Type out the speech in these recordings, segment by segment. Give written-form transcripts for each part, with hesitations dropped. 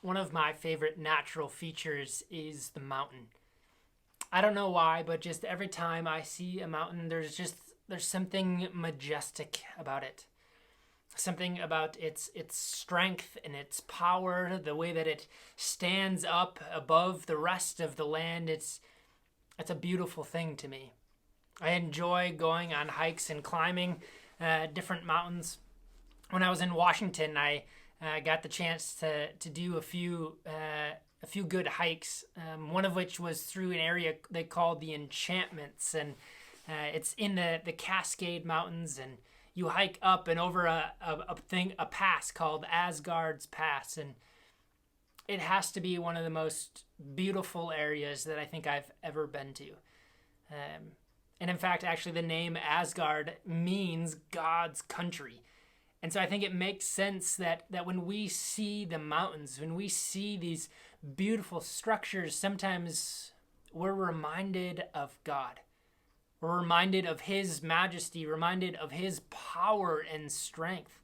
One of my favorite natural features is the mountain. I don't know why, but just every time I see a mountain, there's something majestic about it. Something about its strength and its power, the way that it stands up above the rest of the land. It's a beautiful thing to me. I enjoy going on hikes and climbing different mountains. When I was in Washington, I got the chance to do a few good hikes. One of which was through an area they called the Enchantments, and it's in the Cascade Mountains, and you hike up and over a pass called Asgards Pass, and it has to be one of the most beautiful areas that I think I've ever been to. And in fact, actually, the name Asgard means God's country. And so I think it makes sense that when we see the mountains, when we see these beautiful structures, sometimes we're reminded of God. We're reminded of His majesty, reminded of His power and strength.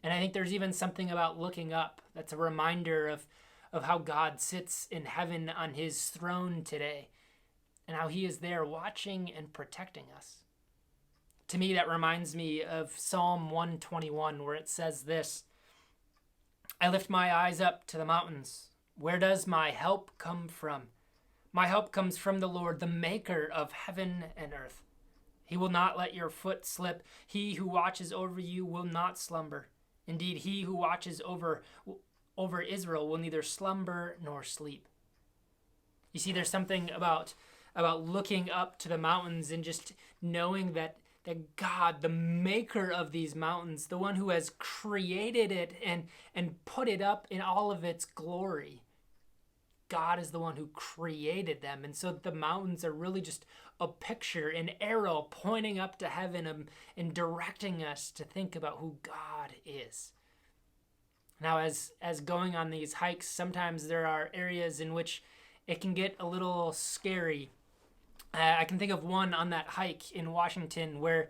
And I think there's even something about looking up that's a reminder of how God sits in heaven on His throne today and how He is there watching and protecting us. To me, that reminds me of Psalm 121, where it says this: I lift my eyes up to the mountains. Where does my help come from? My help comes from the Lord, the maker of heaven and earth. He will not let your foot slip. He who watches over you will not slumber. Indeed, he who watches over Israel will neither slumber nor sleep. You see, there's something about looking up to the mountains and just knowing that God, the maker of these mountains, the one who has created it and put it up in all of its glory, God is the one who created them. And so the mountains are really just a picture, an arrow pointing up to heaven and directing us to think about who God is. Now, as going on these hikes, sometimes there are areas in which it can get a little scary. I can think of one on that hike in Washington where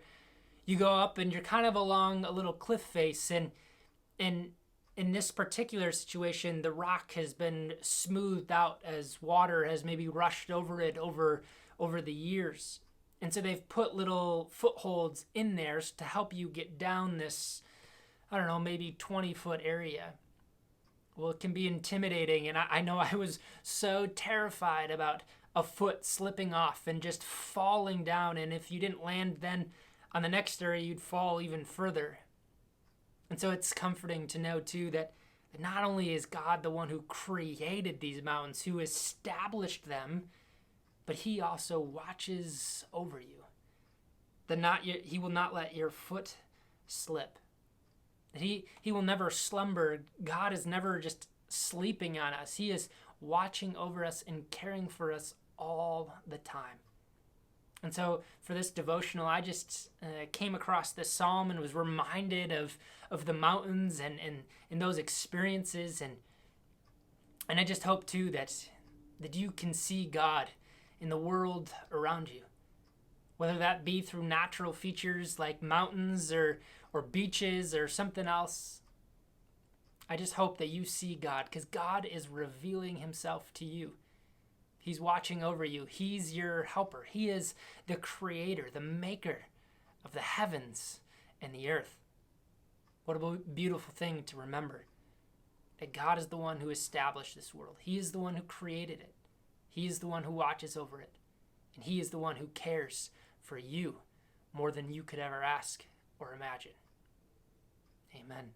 you go up and you're kind of along a little cliff face, and in this particular situation, the rock has been smoothed out as water has maybe rushed over it over the years. And so they've put little footholds in there to help you get down this, I don't know, maybe 20-foot area. Well, it can be intimidating, and I know I was so terrified about a foot slipping off and just falling down, and if you didn't land then on the next area, you'd fall even further. And so it's comforting to know, too, that not only is God the one who created these mountains, who established them, but He also watches over you. He will not let your foot slip. He will never slumber. God is never just sleeping on us. He is watching over us and caring for us all the time. And so for this devotional, I just came across this psalm and was reminded of the mountains and those experiences. And I just hope, too, that you can see God in the world around you, whether that be through natural features like mountains or beaches or something else. I just hope that you see God, because God is revealing Himself to you. He's watching over you. He's your helper. He is the creator, the maker of the heavens and the earth. What a beautiful thing to remember, that God is the one who established this world. He is the one who created it. He is the one who watches over it. And He is the one who cares for you more than you could ever ask or imagine. Amen.